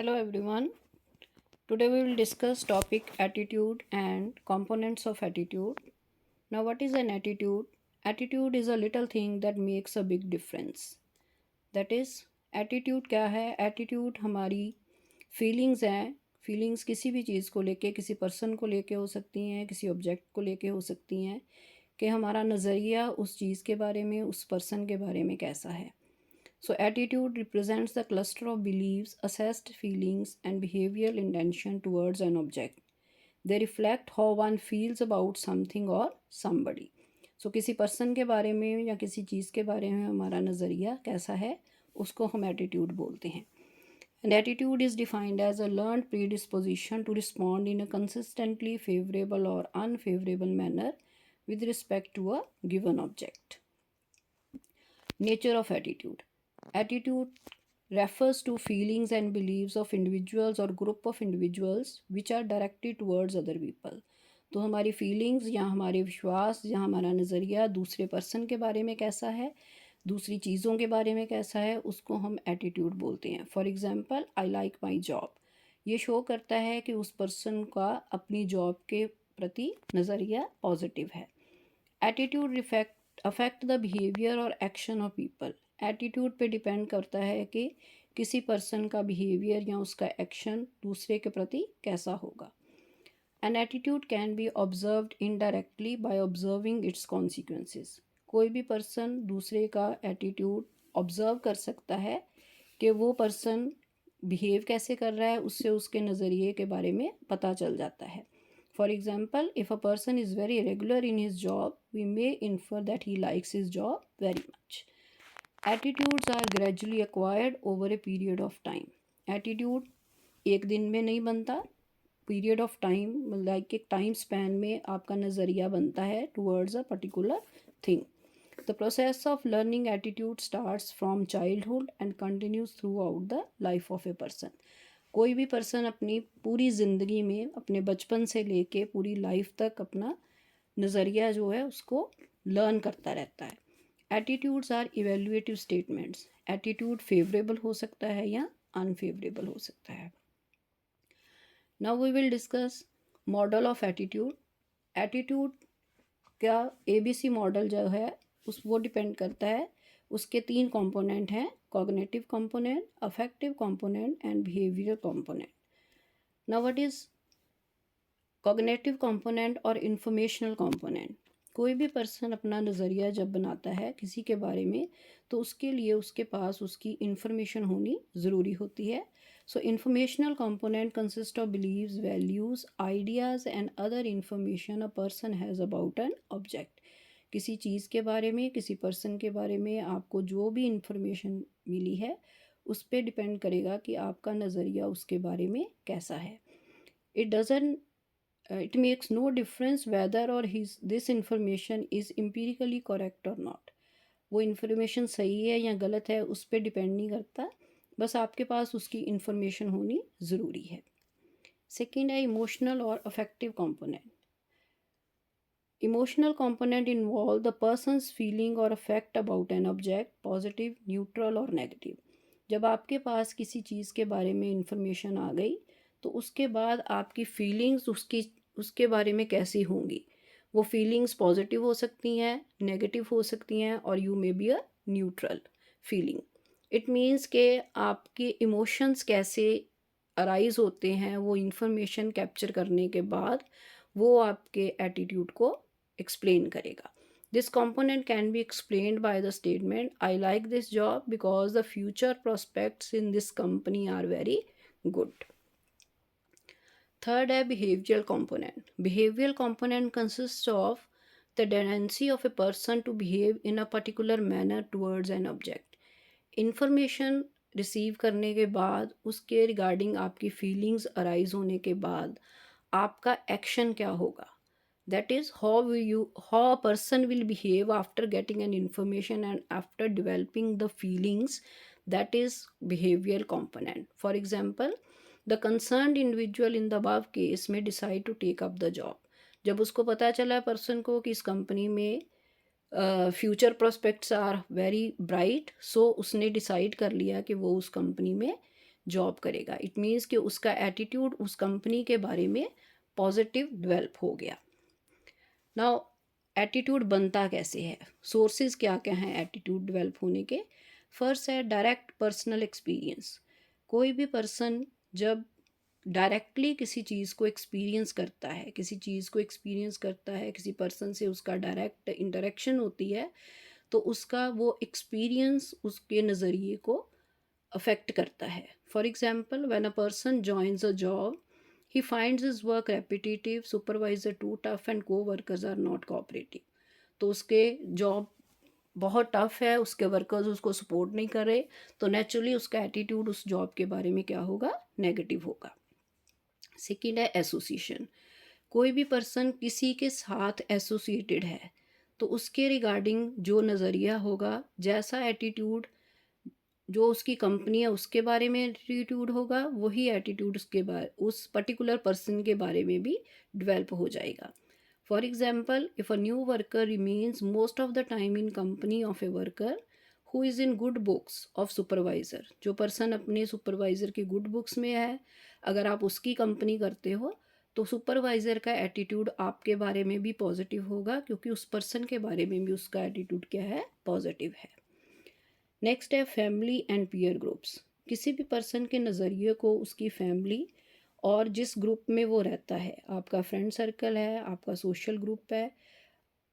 Hello everyone. Today we will discuss topic attitude and components of attitude. Now what is an attitude? Attitude is a little thing that makes a big difference. That is attitude क्या है? Attitude हमारी feelings हैं. Feelings किसी भी चीज़ को लेके, किसी person को लेके हो सकती हैं, किसी ऑब्जेक्ट को लेके हो सकती हैं कि हमारा नज़रिया उस चीज़ के बारे में, उस पर्सन के बारे में कैसा है. So, attitude represents the cluster of beliefs, assessed feelings, and behavioral intention towards an object. They reflect how one feels about something or somebody. So, किसी पर्सन के बारे में या किसी चीज़ के बारे में हमारा नज़रिया कैसा है उसको हम एटीट्यूड बोलते हैं. And attitude is defined as a learned predisposition to respond in a consistently favorable or unfavorable manner with respect to a given object. Nature of attitude. Attitude refers to feelings and beliefs of individuals or group of individuals which are directed towards other people. तो हमारी feelings या हमारे विश्वास या हमारा नज़रिया दूसरे person के बारे में कैसा है, दूसरी चीज़ों के बारे में कैसा है, उसको हम एटीट्यूड बोलते हैं. For example, I like my job. ये शो करता है कि उस पर्सन का अपनी जॉब के प्रति नज़रिया पॉजिटिव है. एटीट्यूड अफेक्ट द बिहेवियर और एक्शन ऑफ पीपल. एटीट्यूड पे डिपेंड करता है कि किसी पर्सन का बिहेवियर या उसका एक्शन दूसरे के प्रति कैसा होगा. An attitude can be observed indirectly by observing it's consequences. कोई भी पर्सन दूसरे का एटीट्यूड ऑब्जर्व कर सकता है कि वो पर्सन बिहेव कैसे कर रहा है, उससे उसके नज़रिए के बारे में पता चल जाता है. For example, if a person is very regular in his job, we may infer that he likes his job very much. Attitudes are gradually acquired over a period of time. Attitude एक दिन में नहीं बनता. Period of time, like एक time span में आपका नज़रिया बनता है towards a particular thing. The process of learning attitude starts from childhood and continues throughout the life of a person. कोई भी पर्सन अपनी पूरी ज़िंदगी में अपने बचपन से लेके पूरी लाइफ तक अपना नज़रिया जो है उसको लर्न करता रहता है. Attitudes are evaluative statements. Attitude favourable हो सकता है या अनफेवरेबल हो सकता है. Now we will discuss model of attitude. Attitude का ABC मॉडल जो है वो डिपेंड करता है. उसके 3 कंपोनेंट हैं: cognitive component, affective component and behavioural component. Now what is cognitive component और इंफॉर्मेशनल कंपोनेंट? कोई भी पर्सन अपना नज़रिया जब बनाता है किसी के बारे में तो उसके लिए उसके पास उसकी इंफॉर्मेशन होनी ज़रूरी होती है. So informational component consist of beliefs, values, ideas and other information a person has about an object. किसी चीज़ के बारे में, किसी पर्सन के बारे में आपको जो भी इंफॉर्मेशन मिली है उस पर डिपेंड करेगा कि आपका नज़रिया उसके बारे में कैसा है. It makes no difference whether or this information is empirically correct or not. वो इंफॉर्मेशन सही है या गलत है उस पर डिपेंड नहीं करता, बस आपके पास उसकी इंफॉर्मेशन होनी ज़रूरी है. सेकेंड है इमोशनल और affective component. Emotional component involve the person's feeling or affect about an object, positive, neutral और negative. जब आपके पास किसी चीज़ के बारे में इंफॉर्मेशन आ गई तो उसके बाद आपकी फीलिंग्स उसके बारे में कैसी होंगी. वो फीलिंग्स पॉजिटिव हो सकती हैं, नेगेटिव हो सकती हैं और you may be a neutral feeling. It means के आपके इमोशंस कैसे अराइज होते हैं वो इंफॉर्मेशन कैप्चर करने के बाद वो आपके एटीट्यूड को एक्सप्लेन करेगा. This component can be explained by the statement, I like this job because the future prospects in this company are very good. Third है behavioral component. Behavioral component consists of the tendency of a person to behave in a particular manner towards an object. Information receive करने के बाद उसके regarding आपकी feelings arise होने के बाद आपका एक्शन क्या होगा. That is how a person will behave after getting an information and after developing the feelings. That is behavioral component. For example, the concerned individual in the above case may decide to take up the job. जब उसको पता चला person को कि इस company में future prospects are very bright, so उसने decide कर लिया कि वो उस कंपनी में जॉब करेगा। इट मीन्स कि उसका एटीट्यूड उस कंपनी के बारे में पॉजिटिव डेवलप हो गया। नाउ एटीट्यूड बनता कैसे है, सोर्सेज क्या क्या हैं एटीट्यूड डेवलप होने के। फर्स्ट है डायरेक्ट पर्सनल एक्सपीरियंस। कोई भी पर्सन जब डायरेक्टली किसी चीज़ को एक्सपीरियंस करता है, किसी चीज़ को एक्सपीरियंस करता है, किसी पर्सन से उसका डायरेक्ट इंटरेक्शन होती है, तो उसका वो एक्सपीरियंस उसके नज़रिए को अफेक्ट करता है। For example, when a person joins a job, he finds his work repetitive, supervisor too tough and co-workers are not cooperative। तो उसके जॉब बहुत टफ है, उसके वर्कर्स उसको सपोर्ट नहीं कर रहे, तो नेचुरली उसका एटीट्यूड उस जॉब के बारे में क्या होगा, नेगेटिव होगा। सेकेंड है एसोसिएशन। कोई भी पर्सन किसी के साथ एसोसिएटेड है तो उसके रिगार्डिंग जो नज़रिया होगा, जैसा एटीट्यूड जो उसकी कंपनी है उसके बारे में एटीट्यूड होगा, वही एटीट्यूड उसके बारे उस पर्टिकुलर पर्सन के बारे में भी डेवलप हो जाएगा। For example, if a new worker remains most of the time in company of a worker who is in good books of supervisor, जो पर्सन अपने सुपरवाइज़र की गुड बुक्स में है, अगर आप उसकी कंपनी करते हो तो सुपरवाइज़र का एटीट्यूड आपके बारे में भी पॉजिटिव होगा, क्योंकि उस पर्सन के बारे में भी उसका एटीट्यूड क्या है, पॉजिटिव है। नेक्स्ट है फैमिली एंड पीयर ग्रुप्स। किसी भी पर्सन के नज़रिए को उसकी फैमिली और जिस ग्रुप में वो रहता है, आपका फ्रेंड सर्कल है, आपका सोशल ग्रुप है,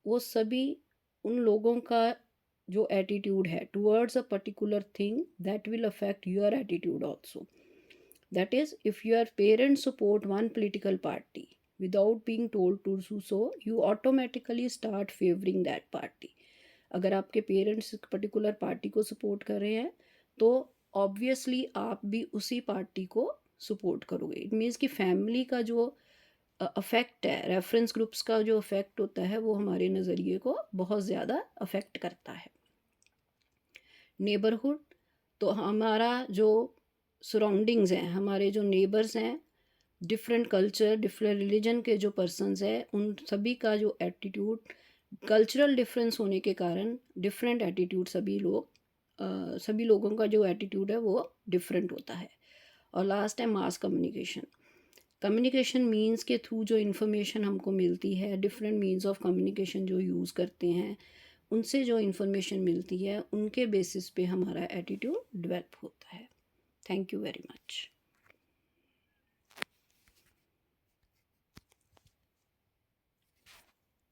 वो सभी उन लोगों का जो एटीट्यूड है towards a particular thing that will affect your attitude also. That is, if your parents support one political party without being told to do so, you automatically start favouring that party. अगर आपके parents particular party को support कर रहे हैं तो obviously आप भी उसी पार्टी को सपोर्ट करोगे। इट मीन्स कि फैमिली का जो अफेक्ट है, रेफरेंस ग्रुप्स का जो अफेक्ट होता है, वो हमारे नज़रिए को बहुत ज़्यादा अफेक्ट करता है। नेबरहुड, तो हमारा जो सराउंडिंग्स हैं, हमारे जो नेबर्स हैं, डिफरेंट कल्चर डिफरेंट रिलीजन के जो पर्सनस हैं, उन सभी का जो एटीट्यूड कल्चरल डिफरेंस होने के कारण डिफरेंट एटीट्यूड सभी लोगों का जो एटीट्यूड है वो डिफरेंट होता है। और लास्ट है मास कम्युनिकेशन। कम्युनिकेशन मीन्स के थ्रू जो इन्फॉर्मेशन हमको मिलती है, डिफरेंट मीन्स ऑफ कम्युनिकेशन जो यूज़ करते हैं, उनसे जो इन्फॉर्मेशन मिलती है, उनके बेसिस पे हमारा एटीट्यूड डेवलप होता है। Thank you very much.